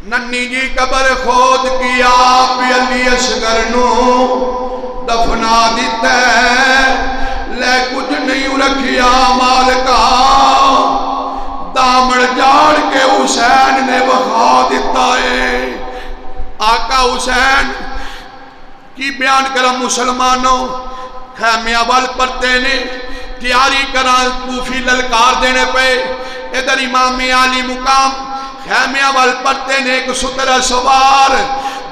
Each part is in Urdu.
ننی جی قبر خود کی آپ علی اصغر نو دفنا دیتا ہے لے کچھ نہیں رکھیا مالکا دامن جاڑ کے حسین نے وخا دیتا ہے آقا حسین کی بیان کرم مسلمانوں خیمے اول پڑھتے نے تیاری کران کوفی للکار دینے پہ ادھر امام عالی مقام خیمے اول پڑھتے نے ایک سترہ سوار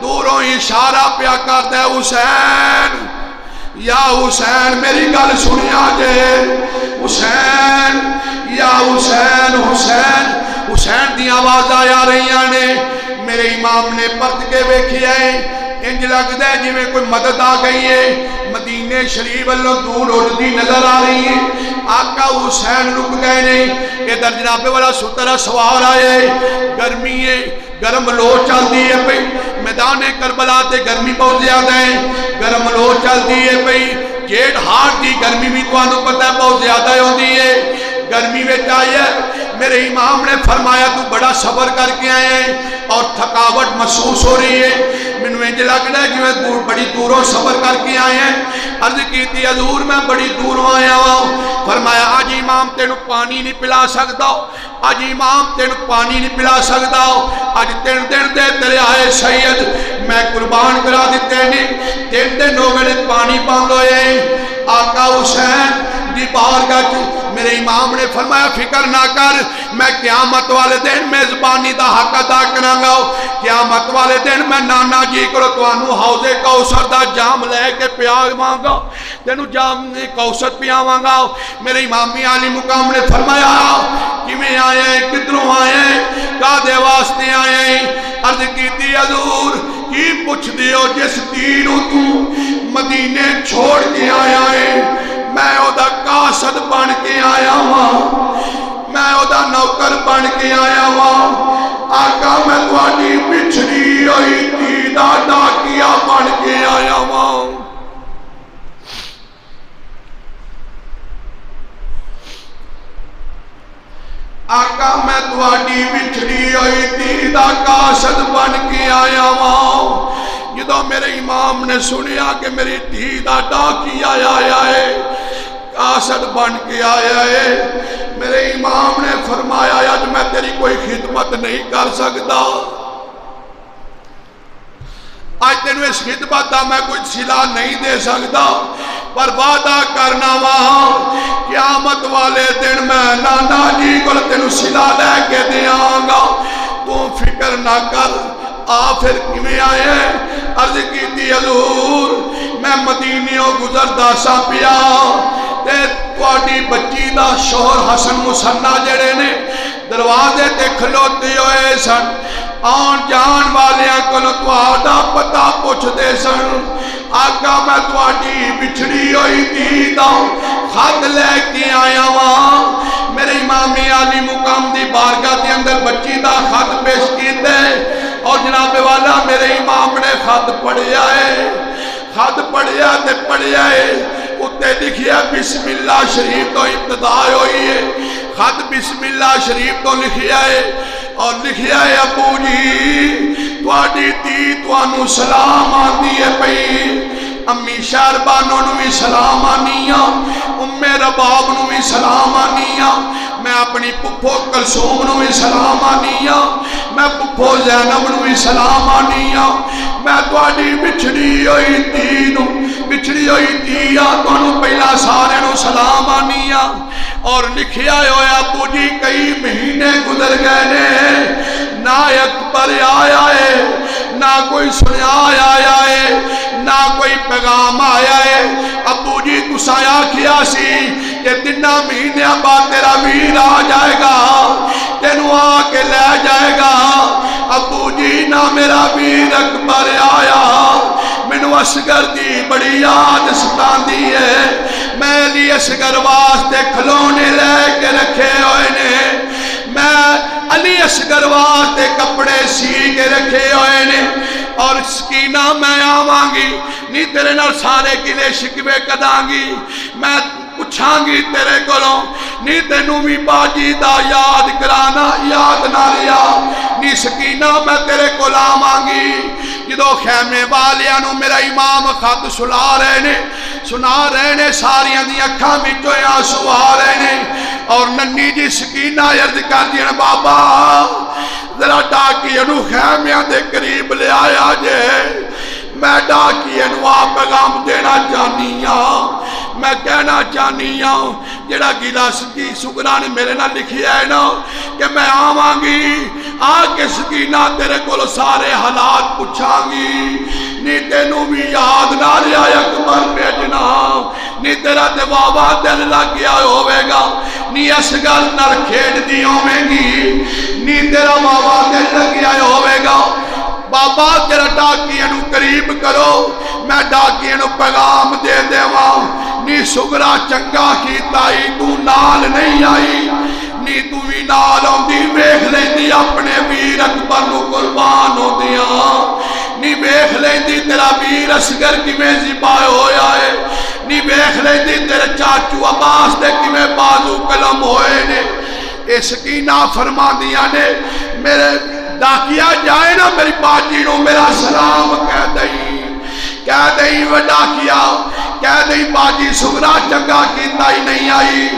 دوروں اشارہ پیا کرتے حسین یا حسین میری گل سنیا جے حسین یا حسین حسین حسین دی آواز آیا رہی نے میرے امام نے پرت کے بیکھی ہے انج لگتا ہے جی میں کوئی مدد آ گئی ہے مدینے شریف اللہ دور اٹھتی نظر آ رہی ہے آقا حسین رک گئے نہیں ادھر جناب والا سترہ سوار آئے گرمی ہے گرم لو چلتی ہے پئی میدان کربلا تے گرمی بہت زیادہ ہے گرم لو چلتی ہے پئی جیٹ ہارٹ کی گرمی بھی تو پتہ ہے بہت زیادہ ہوتی ہے گرمی میں چاہیے میرے امام نے فرمایا تو بڑا صبر کر کے آئے ہیں اور تھکاوٹ محسوس ہو رہی ہے میں نے لگ رہا ہے کہ میں بڑی دوروں صبر کر کے آئے ہیں عرض کی تھی حضور میں بڑی دوروں آیا ہوں فرمایا آج امام تینو پانی نہیں پلا سکتا آج امام تینو پانی نہیں پلا سکتا آج تین دن دے تیرے آئے سید میں قربان کرا دیتے نہیں تین دن ہو گئے پانی باندھ ہوئے آقا حسین دی بارگاہ میرے امام نے فرمایا فکر نہ کر میں قیامت والے دن میزبانی دا حق ادا کرانگا قیامت والے دن میں نانا جی کرو توانو حوض کوثر دا جام لے کے پیاواں تینو جام کوثر پیاواں میرے امامی عالی مقام نے فرمایا کہ میں آئے ہیں کدھروں آئے ہیں کادے واسطے آئے ہیں عرض کیتی حضور کی پوچھ دیو جس تینوں تو مدینے چھوڑ کے آیا ہے میں او دا قاصد بن کے آیا ہوں میں او دا نوکر بن کے آیا ہوں آقا میں تواڈی بچھڑی ہوئی تھی دا ڈاکیا بن کے آیا ہوں آقا میں تواڈی بچھڑی ہوئی تھی دا قاصد بن کے آیا ہوں جدو میرے امام نے سنیا کہ میری دھی دا ڈاکی آیا ہے قاصد بن کے آیا ہے میرے امام نے فرمایا آج میں تیری کوئی خدمت نہیں کر سکتا آج تینوں اس خدمت دا میں کوئی صلہ نہیں دے سکتا پر وعدہ کرنا وہاں قیامت والے دن میں نانا جی کو تینوں صلہ لے کے دیاں گا تو فکر نہ کر آخر کیویں آئے ہیں عرض کی تھی حضور میں مدینیوں گزردا سا پیا تے تواڈی بچی دا شوہر حسن مسنہ جڑے نے دروازے تے کھلوتے ہوئے سن آن جان والیاں کولوں تہاڈا پتہ پوچھدے سن آقا میں تواڈی بچھڑی ہوئی تھی دا خط لے کے آیا ہاں میرے امام عالی مقام دی بارگاہ دے اندر بچی دا خط پیش کیتے اور جناب والا میرے امام نے خط پڑھیا ہے خط پڑھیا تے پڑھیا ہے اتے لکھیا بسم اللہ شریف تو ابتدا ہوئی ہے خط بسم اللہ شریف تو لکھیا ہے اور لکھیا ہے ابو جی تواڈی تی توانو سلام آندی ہے پئی امی شہربانوں نو بھی سلام آنیاں رباب نو بھی سلام آنیاں میں اپنی پپھو کلثوم نو بھی سلام آنیاں میں پپھو زینب نو بھی سلام آنیاں میں تواڈی بچھڑی ہوئی تھی تانوں پہلا سارے نو سلام آنیاں اور لکھیا ہویا ابو جی کئی مہینے گزر گئے نے نہ اکبر آیا ہے نہ کوئی سنیا آیا ہے نہ کوئی پیغام آیا ہے ابو جی تساں آکھیا سی کہ 3 مہینے بعد تیرا ویر آ جائے گا تینوں آ کے لے جائے گا ابو جی نہ میرا ویر اکبر آیا مینوں اصغر دی بڑی یاد ستاندی ہے میں علی اصغر واسطے کھلونے لے کے رکھے ہوئے نے میں علی اصغر واسطے کپڑے سی کے رکھے ہوئے نے اور سکینہ میں آواں گی نہیں تیرے نال سارے گلے شکوے کداں گی میں پوچھاں گی تیرے کولوں نہیں تینوں بھی باجی دا یاد کرانا یاد نہ رہیا نی سکینہ میں تیرے کو لاواںگی جدو خیمے والیاں میرا امام خط سنا رہے نے ساریاں دی اکھاں وچوں آنسو آ رہے نے اور ننی جی سکینہ عرض کر دین بابا ذرا ڈاکیے نو خیمیاں دے قریب لے آیا جے میں ڈاکیے نو پیغام دینا چاہنی ہوں میں کہنا چاہنی ہوں جڑا گیلا سکی سگرا نے میرے نہ لکھیا ہے نا کہ میں آواںگی آ کے سکینہ تیرے کو سارے حالات پوچھاںگی نی تینوں بھی یاد نہ رہا اکبر بھیجنا نی تیرا تے بابا دل لگ گیا ہوئے گا نی اس گل نال کھیڈ دی ہوئے گی نی تیرا بابا دل لگ گیا ہوئے گا بابا تیرا ڈاکیے نو قریب کرو میں ڈاکیے نو پیغام دے دیواں نی سگرا چنگا کیتا ہی تو نال نہیں آئی نی تو بھی نال ہوندی ویکھ لیندی اپنے ویر اکبر نو قربان ہوندیاں نی ویکھ لیندی تیرا ویر اصغر کیویں ذبح ہویا ہے نی ویکھ لیندی تیرے چاچو عباس دے کیویں بازو قلم ہوئے نے اے سکینہ فرما دیا نے میرے ڈاکیا جائے نا میری باجی نو میرا سلام کہہ دئی وہ ڈاکیا کہہ دئی باجی سگرا چنگا کیتا ہی نہیں آئی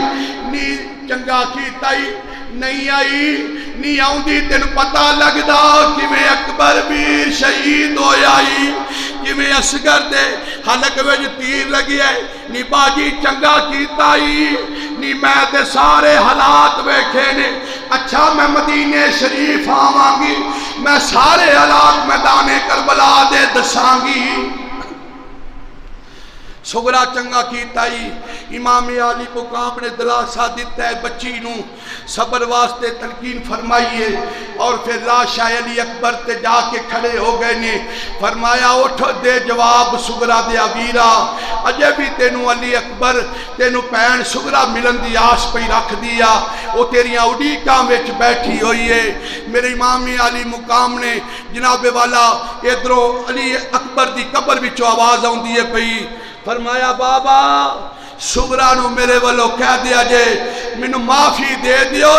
نی چنگا کیتا ہی نہیں آئی نی آؤندی تین پتہ لگدا کیویں اکبر ویر شہید ہویا ہی کیویں اصغر دے حلق وچ تیر لگی ہے نی باجی چنگا کیتا ہی نی میں تے سارے حالات ویکھے نے اچھا میں مدینے شریف آواںگی میں سارے حالات میدان کربلا دے دساںگی سگرا چنگا کیتا ہی امام علی مقام نے دلاسا دیتا ہے بچی نو صبر واسطے تلقین فرمائیے اور پھر لاشا علی اکبر تے جا کے کھڑے ہو گئے نے فرمایا اٹھ دے جواب سگرا دے ویرا اجے بھی تینو علی اکبر تینو پین سگرا ملن دی آس پہ رکھ دیا وہ تیریاں اڈیکاں وچ بیٹھی ہوئی ہے میرے امام علی مقام نے جناب والا ادھروں علی اکبر دی قبر وچوں آواز آوندی ہے پئی فرمایا بابا سگرا نو میرے والو کہہ دیا جے مینوں معافی دے دیو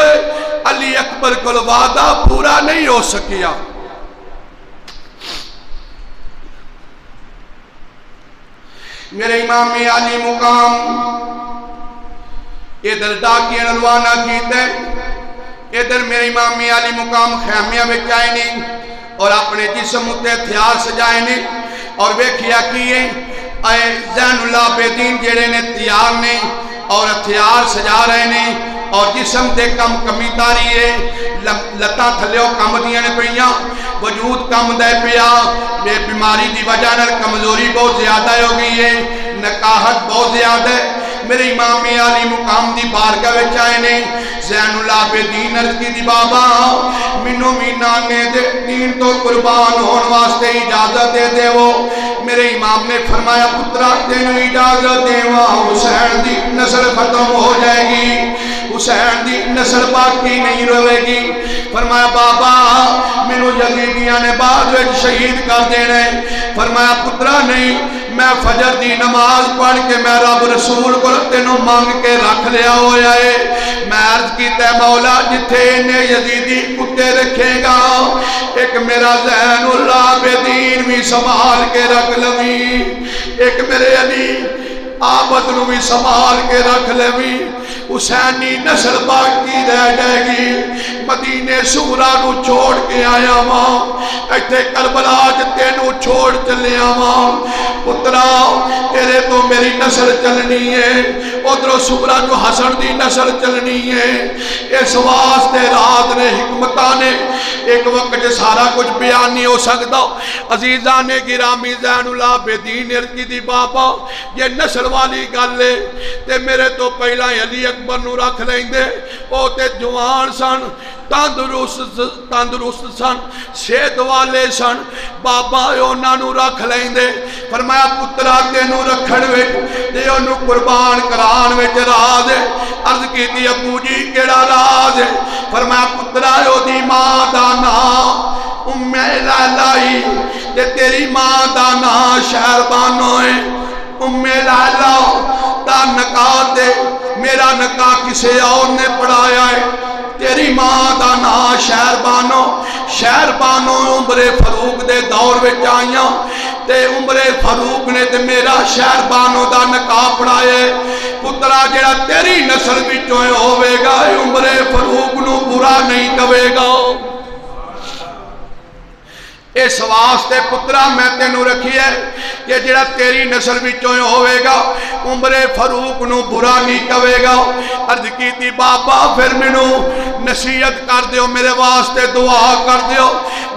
علی اکبر کو وعدہ پورا نہیں ہو سکیا میرے امام علی مقام ادھر ڈاکیاں روانہ کیتے ادھر میرے امام علی مقام خیمیاں میں آئے نہیں اور اپنے جسم تے ہتھیار سجائے نہیں اور ویکھیا کیے اے زین اللہ عابدین جڑے نے تیار نے اور ہتھیار سجا رہے نے اور جسم دے کم کمی تاری ہے لتا تھلیو کم دیاں نے پئیاں وجود کم دے پیا بے بیماری دی وجہ نال کمزوری بہت زیادہ ہو گئی ہے نکاحت بہت زیادہ ہے میرے امام علی مقام دی بارگاہ وچ آئے نے زین اللہ عابدین عرض کی دی بابا مینوں بھی نانے دے دین تو قربان ہون واسطے اجازت دے دے وہ میرے امام نے فرمایا پترا تینوں اجازت دیواں حسین دی نسل ختم ہو جائے گی حسین دی نسل باقی نہیں رہے گی فرمایا بابا مینوں یزیدیاں نے بعد وچ شہید کر دینا ہے فرمایا پترا نہیں میں فجر دی نماز پڑھ کے میں رب رسول کو تینوں مانگ کے رکھ لیا ہویا ہے میں عرض کیتا ہے مولا جتھے نے یزیدی کتے رکھے گا ایک میرا زین اللہ عابدین بھی سنبھال کے رکھ لویں ایک میرے علی آبد نو بھی سنبھال کے رکھ لویں حسینی نسل باقی رہ جائے گی مدینے سورا نو چھوڑ کے آیا ماں ایتھے کربلا تینوں چھوڑ چلے ماں پترا تیرے تو میری نسل چلنی ہے ادھروں سورا جو حسن دی نسل چلنی ہے اس واسطے رات نے حکمتاں نے ایک وقت سارا کچھ بیان نہیں ہو سکتا عزیزان گرامی زین اللہ عابدین عرض دی بابا یہ نسل والی گل ہے تے میرے تو پہلا علی اکبر نو رکھ لیں دے او تے جوان سن تندرست سن صحت والے سن بابا انہاں نو رکھ لیں دے فرمایا پترا تینوں رکھن وچ تے اونوں قربان کران وچ راز ہے عرض کیتی ابو جی کیڑا راز ہے فرمایا پترا او دی ماں دا نام ام لالائی تے تیری ماں دا نام شہربانو ہے ام لالا دا نکاح تے میرا نکاح کسے اور نے پڑھایا ہے تیری ماں دا نام شہربانو شہر بانو عمر فاروق دے دور وچ آئیاں تے عمر فاروق نے تے میرا شہر بانو دا نکاح پڑھائے پترا جڑا تیری نسل وچوں ہوے گا عمر فاروق نو برا نہیں کہے گا اس واسطے پترا میں تینوں رکھی ہے کہ جڑا تیری نسل وچوں ہوے گا عمر فاروق نو برا نہیں کہے گا عرض کیتی بابا پھر مینوں نصیحت کر دیو میرے واسطے دعا کر دیو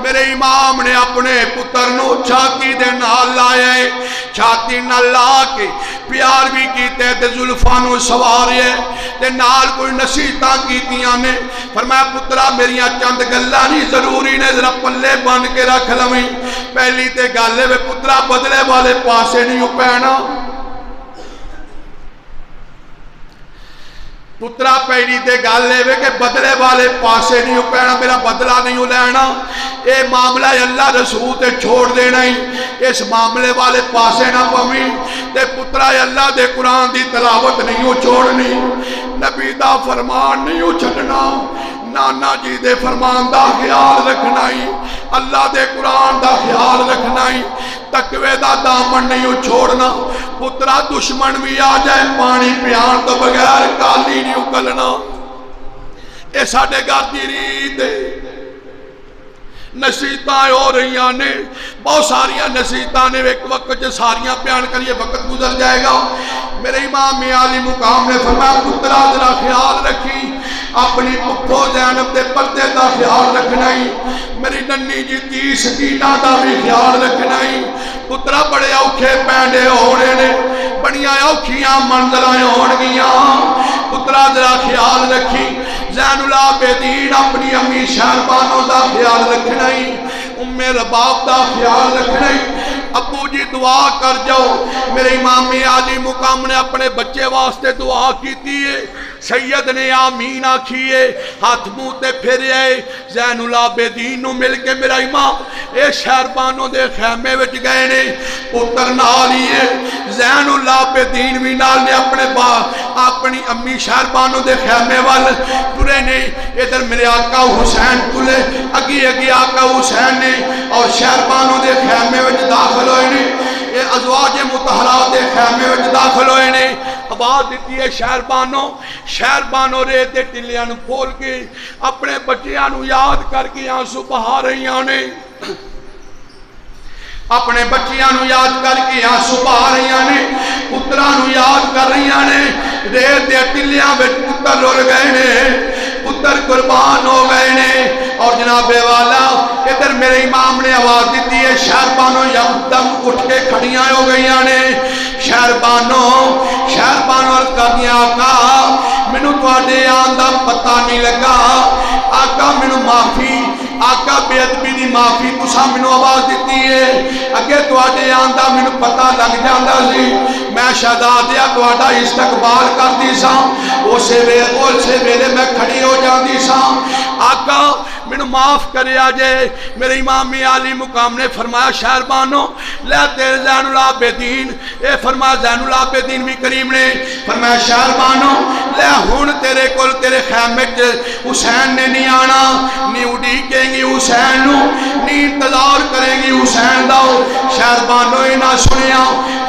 میرے امام نے اپنے پتر نو چھاتی دے نال لایا ہے چھاتی نال لا کے پیار بھی کیتے تے زلفاں نو سوارے تے نال کوئی نصیحتاں کیتیاں نے فرمایا پترا میریاں چند گلاں نہیں ضروری نے ذرا پلے بن کے رکھ لویں پہلی تے گل ہے پترا بدلے والے پاسے نہیں پینا پترا پہلی تے گل ہے کہ بدلے والے پاسے نہیں پینا میرا بدلہ نہیں لینا اے معاملہ اللہ رسول تے چھوڑ دینا ہی اس معاملے والے پاسے نہ پویں تے پترا اللہ دے قرآن دی تلاوت نہیں چھوڑنی نبی دا فرمان نہیں چھڈنا نانا جی دے فرمان دا خیال رکھنا ہی اللہ دے قرآن دا خیال رکھنا ہی تقوی دا دامن نہیں چھوڑنا پترا دشمن بھی آ جائے پانی پیان تو بغیر کالی نہیں اکلنا اے ساڑھے گھر دی ریت نصیحتاں ہو رہی نے بہت ساریاں نصیحتاں نے ایک وقت جو ساریاں بیان کریے وقت گزر جائے گا میرے امام عالی مقام نے فرمایا پترا ذرا خیال رکھی اپنی پپھو زینب دے پردے دا خیال رکھنا ہی میری ننی جی دی سکینہ دا بھی خیال رکھنا ہی پترا بڑے اوکھے پینڈے ہونے نے بڑیاں اوکھیاں منظرائیں ہونگیاں پترا ذرا خیال رکھی زین العابدین اپنی امی شہربانوں دا خیال رکھنا ہی ام رباب دا خیال رکھنا ہی ابو جی دعا کر جاؤ میرے امام عالی مقام نے اپنے بچے واسطے دعا کی دیئے سید نے آمین آکھیے ہاتھ منہ تے پھرے زین العابدین نو مل کے میرا امام اے شہربانوں دے خیمے وچ گئے نے پتر نالیے زین العابدین بھی نال نے اپنی امی شہربانوں دے خیمے وال پورے نے ادھر میرے آقا حسین تلے اگی آقا حسین نے اور شہربانوں دے خیمے وچ داخل ہوئے نے یہ ازواج مطہرات دے خیمے وچ داخل ہوئے نے آواز دیتی ہے شہربانوں ریت دے ٹلیاں نو کھول کے اپنے بچیاں نو یاد کر کے آنسو بہا رہی نے اپنے بچیاں نو یاد کر کے آنسو بہا رہی نے پتراں نو یاد کر رہی نے ریت دے ٹلیاں وچ پتر رول گئے نے پتر قربان ہو گئے نے اور جناب والا ادھر میرے امام نے آواز دیتی ہے شہربانوں یکدم اٹھ کے کھڑیاں ہو گئی نے شہربانوں عرض کر دیا آقا مینوں تواڈے آن دا پتہ نہیں لگا آقا مینوں معافی آقا بے ادبی دی معافی تساں مینوں آواز دیتی ہے اگے تواڈے آن دا مینوں پتہ لگ جاندا سی میں شہزادیاں تواڈا استقبال کردی ساں اسے ویلے میں کھڑی ہو جاندی ساں آقا مینوں معاف کریا جے میرے امام عالی مقام نے فرمایا شہربانوں لے تیرے زین العابدین اے فرمایا زین العابدین بھی کریم نے فرمایا شہربانوں لے ہن تیرے کول تیرے خیمے حسین نے نہیں آنا نہیں اڈیکیں گی حسین نو نہیں انتظار کریں گی حسین دا شہربانوں ہی نہ سنیا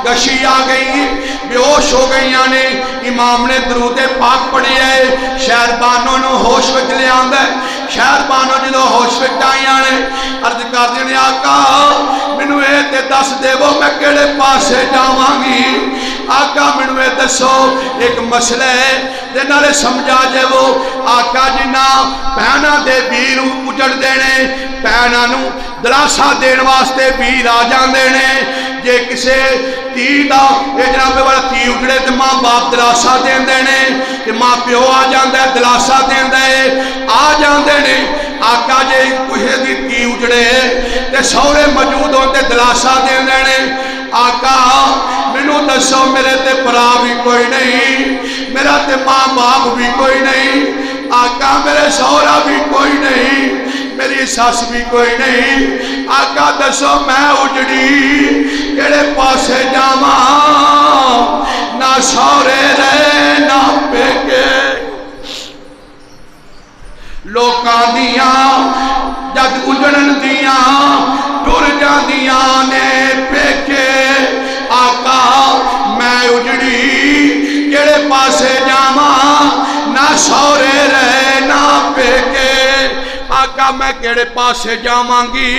گشی آ گئی بے ہوش ہو گئی نے امام نے درود پاک پڑھی ہے شہربانوں نو ہوش وچ لے آندا ہے شہربانوں جدو ہوش وچ آئیاں نے عرض کر دینے آقا مینوں اے تے دس دیو میں کیڑے پاسے جاواں گی آقا مینوں اے دسو ایک مسئلہ ہے تے نالے سمجھا جے وہ آقا جنہ بہنا دے ویر اجڑ دینے بہنا نو دلاسا دین واسطے ویر آ جاندے نے جے کسے تی دا اے جناب والا تی اجڑے تے ماں باپ دلاسا دین دینے تے ماں پیو آ جاندے دلاسا دین دے آ جاندے نے آقا جے کوئی دی تی اجڑے تے سورے موجود ہوتے دلاسا دین دینے آقا مینوں دسو میرے تے برا بھی کوئی نہیں میرا تے ماں باپ بھی کوئی نہیں آقا میرے سورا بھی کوئی نہیں میری ساس بھی کوئی نہیں آقا دسو میں اجڑی کیڑے پاسے جاواں نہ سورے رہے نہ پیکے لوکاں دیاں جد اجڑن دیاں ٹر جاندیاں نے پیکے آقا میں اجڑی کیڑے پاسے جاواں نہ سورے رہے نہ پیکے آقا میں کیڑے پاسے جاواں گی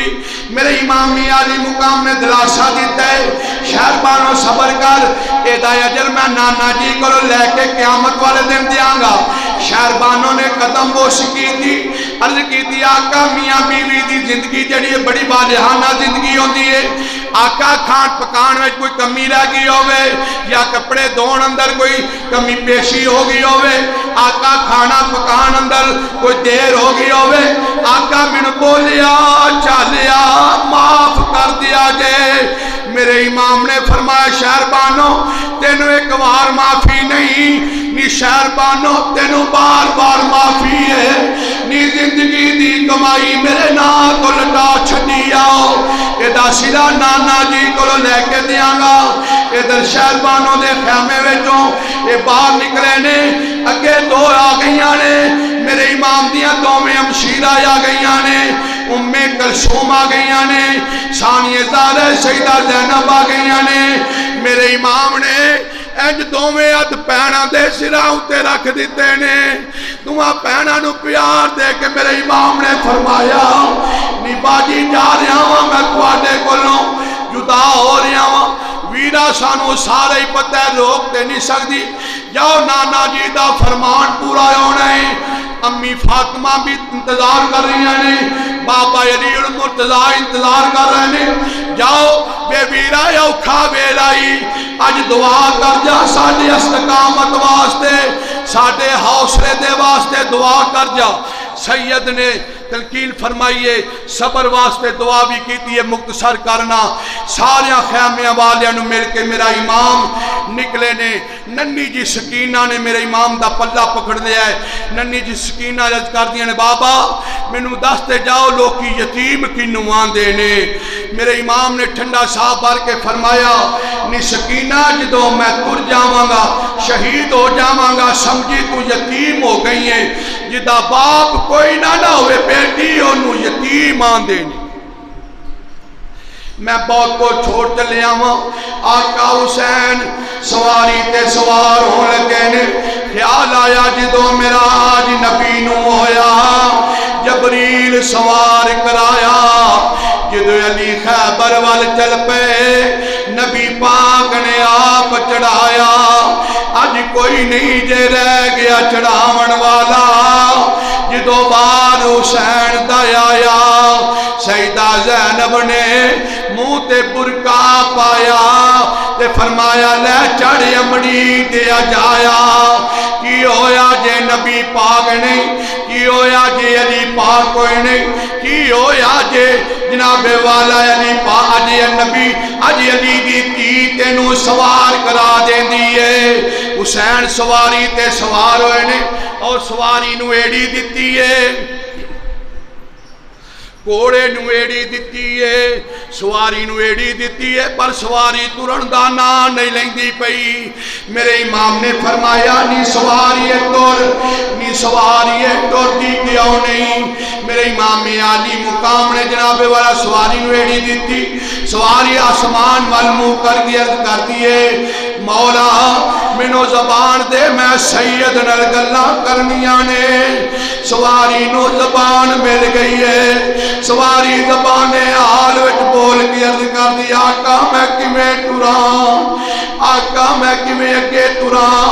میرے امامی علی مقام نے دلاسا دیتا ہے شہربانوں صبر کر ایدہ اجر میں نانا جی کو لے کے قیامت والے دن دیاں گا شہربانوں نے قدم بوش کی تھی عرض کی تھی آقا میاں بیوی دی زندگی جڑی ہے بڑی بالہانہ زندگی ہوندی ہے آقا کھان پکان میں کوئی کمی رہ گئی ہوئے یا کپڑے دھون اندر کوئی کمی پیشی ہو گئی ہوئے آقا کھانا پکان اندر کوئی دیر ہو گئی ہوئے آقا من بولیا چالیا معاف کر دیا جائے میرے امام نے فرمایا شہربانوں تینوں ایک بار معافی نہیں نی شہربانوں تینوں بار بار معافی ہے نی زندگی دی کمائی میرے نا کو لٹا چھڑی آؤ ایدہ سیدھا نانا جی کو لے کے دیاں گا ادھر شہربانوں دے خیمے وچوں اے باہر نکلے نے اگے دو آ گئیاں نے میرے امام دیاں دو میں امشیرہ آ گئیاں نے کلثوم آ گئیاں نے ثانیہ زارہ سیدہ زینب آ گئیاں نے میرے امام نے انج دوویں ہتھ پیراں دے سراں تے رکھ دتے نے دوواں پیراں نو پیار دے کے میرے امام نے فرمایا نی باجی جا رہا ہاں میں تواڈے کولوں جدا ہو رہا ہاں ویرا سانو سارے ہی پتہ ہے روک تے نہیں سکدی جاؤ نانا جی دا فرمان پورا ہونا ہے امی فاطمہ بھی انتظار کر رہی ہیں بابا علی المرتضی انتظار کر رہے ہیں جاؤ بے ویرا اوکھا ویلائی اج دعا کر جا ساڈے استقامت واسطے ساڈے حوصلے دے واسطے دعا کر جا سید نے تلقین فرمائیے صبر واسطے دعا بھی کیتی ہے مختصر کرنا ساریاں خیمیاں والیاں نو مل کے میرا امام نکلے نے ننی جی سکینہ نے میرے امام دا پلہ پکڑ دیا ہے ننی جی سکینہ رج کر دیا نے بابا مینوں دستے جاؤ لوکی یتیم کی نوان دینے میرے امام نے ٹھنڈا صاحب بھر کے فرمایا نی سکینہ جدو میں تر جاواں گا شہید ہو جاواں گا سمجھی تو یتیم ہو گئی ہیں جدا باپ کوئی نہ ہوئے بیٹی انہوں یتیم آن دینی میں بہت کو چھوڑ چلے آواں آقا حسین سواری تے سوار ہو لگے نے خیال آیا جدو میرا آج نبی نو ہویا جبریل سوار کرایا جدو علی خیبر وال چل پے نبی پاک نے آپ چڑھایا آج کوئی نہیں جے رہ گیا چڑھاون والا جدو بار حسین دا آیا سیدہ زینب نے منہ تے برکا پایا تے فرمایا لے چڑھ امڑی دیا جایا کی ہویا جے نبی پاک نہیں کی ہویا جے علی پاک کوئی نہیں کی ہویا جے جناب والا علی پاک اجی نبی اجی علی دی تی تینوں سوار کرا دین دیئے حسین سواری تے سوار ہوئے نے اور سواری نو ایڑی دیتی ہے کوڑے نو ایڑی دیتی ہے سواری نو ایڑی دیتی ہے پر سواری ترن دانا نہیں لیندی پئی میرے امام نے فرمایا نی سواری تور دی کیوں نہیں میرے امام عالی مقام نے جناب والا سواری نو ایڑی دیتی سواری آسمان والمو کر دی عرض کرتی ہے مولا منو زبان دے میں سید نل گلہ کرنیاں نے سواری نو زبان مل گئی ہے سواری زبان حال وچ بول کے عرض کر دی آقا میں کیویں ٹراں آقا میں کیویں اگے ٹراں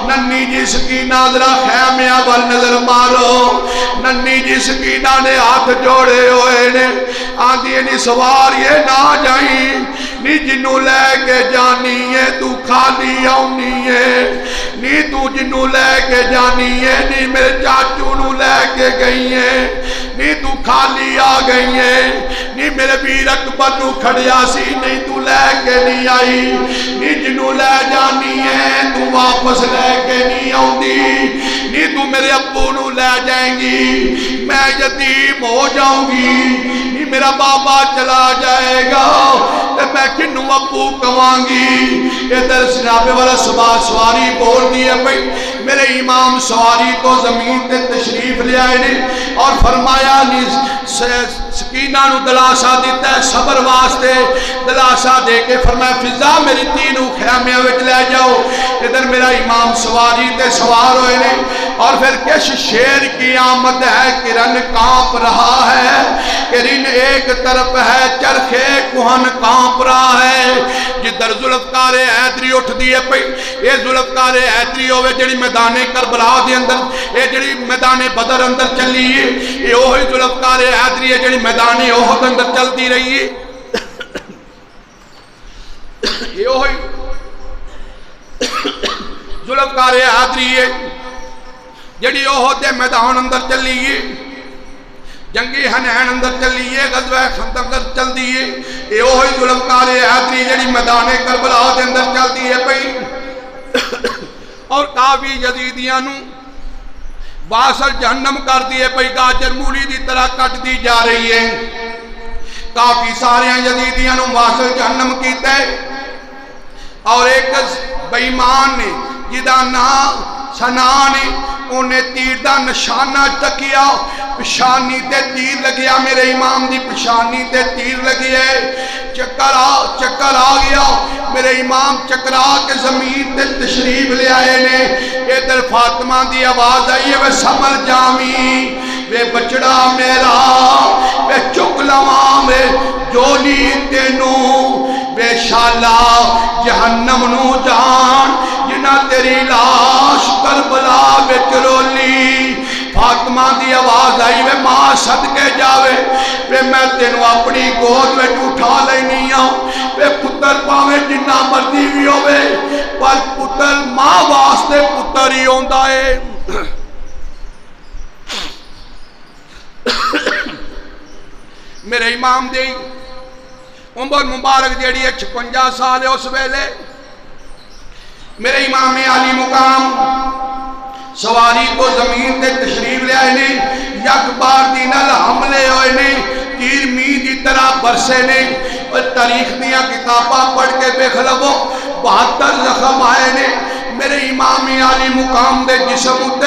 ننی جی سکینہ ذرا خیمیاں ول نظر مارو ننی جی سکینہ نے ہاتھ جوڑے ہوئے نے آندھی نی سواری نہ جائیں نی جنوں لے کے جانی ہے تو خالی آؤنی ہے نی تو جنوں لے کے جانی ہے نی میرے چاچو نو لے کے گئی ہے نی تو خالی آ گئی ہے نی میرے بیر اکبر نو کھڑیا سی نہیں تو لے کے نہیں آئی نی جنوں لے جانی ہے تو واپس لے کے نہیں آؤں دی نی تو میرے ابو نو لے جائیں گی میں یتیم ہو جاؤں گی میرا بابا چلا جائے گا تو میں کنوں ابو کمانگی. ادھر جناب والا سواری بول دی ہے بھئی میرے امام سواری کو زمین تے تشریف لے آئے نے اور فرمایا سکینہ نو دلاسا دیتا ہے صبر واسطے. دلاسا دے کے فرمایا فضا میری تینوں خیمے وچ لے جاؤ. ادھر میرا امام سواری تے سوار ہوئے نے اور پھر کش شیر کی آمد ہے کرن کانپ رہا ہے. کرن ایک طرف ہے چرخے کوہن کانپ رہا ہے. جدھر ذوالفقار حیدری اٹھ دیئے پئی یہ ذوالفقار حیدری ہوئے جڑی میدان کربلا دے اندر یہ جڑی میدان بدر اندر چلی ہے یہ وہی ذوالفقار حیدری ہے جڑی میدان احد اندر چلتی رہی ہے. یہ وہی ذوالفقار حیدری ہے جڑی احد دے میدان اندر چلی ہے جنگی حنین اندر چلی ہے غزوہ خندق اندر چل دی ہے. یہ وہی ذوالفقار حیدری جڑی میدان کربلا دے اندر چل دی ہے پئی اور کافی یزیدیاں نو باصل جہنم کر دیے پئی گاجر مولی دی طرح کٹ دی جا رہی ہے. کافی سارے یزیدیاں نو باصل جہنم کیتا ہے اور ایک بے ایمان نے جدا نام سنا نے انہیں تیر دا نشانہ چکیا پشانی تے تیر لگیا. میرے امام دی پشانی تے تیر لگی ہے. چکر آ گیا. میرے امام چکرا کے زمین تے تشریف لے آئے نے. ادھر فاطمہ دی آواز آئی ہے وے سمر جامی وے بچڑا میرا وے چک لواں وے جولی تینوں وے شالا جہنم نو جان جنا تیری لاش کربلا وچ رولی. فاطمہ دی آواز آئی وے ماں صدقے جاوے وے میں تینوں اپنی گود وچ اٹھا لینی ہوں وے پتر پاوے جنہ مرضی بھی ہوئے پر پتر ماں واسطے پتر ہی ہوندا ہے. میرے امام دی عمر مبارک جیڑی 56 سال ہے اس ویلے میرے امام علی مقام سواری کو زمین تے تشریف لے آئے نے. یک بار دینال حملے ہوئے نے تیر می دی طرح برسے نے اور تاریخ دیا کتاباں پڑھ کے بے خلبو 72 زخم آئے نے. میرے امام علی مقام دے جسم ہوتے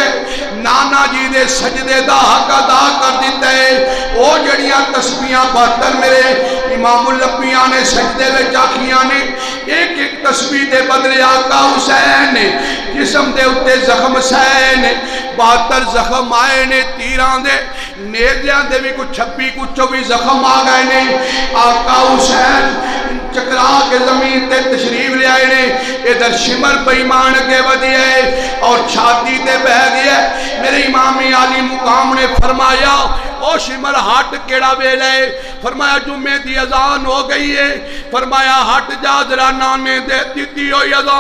نانا جی دے سجدے دا حق ادا کر دیتے ہیں. او جڑیاں تسبیحاں 72 میرے امام الانبیاء نے سجدے میں جاکیاں نے ایک ایک تسبیح دے بدلے آقا حسین نے جسم دے اتے زخم سائے نے 72 زخم آئے نے. تیران دے نیزیاں دے بھی کچھ 26 کچھ 24 زخم آ گئے نے. آقا حسین چکرا کے زمین تے تشریف لے آئے نے. ادھر شمر بیمان کے ودیے اور چھاتی تے بہ گئے. میرے امام علی مقام نے فرمایا او شمر ہٹ کیڑا ویلے. فرمایا جمعے دی اذان ہو گئی ہے. فرمایا ہٹ جا ذرا نانے دے دیتی ہوئی اذان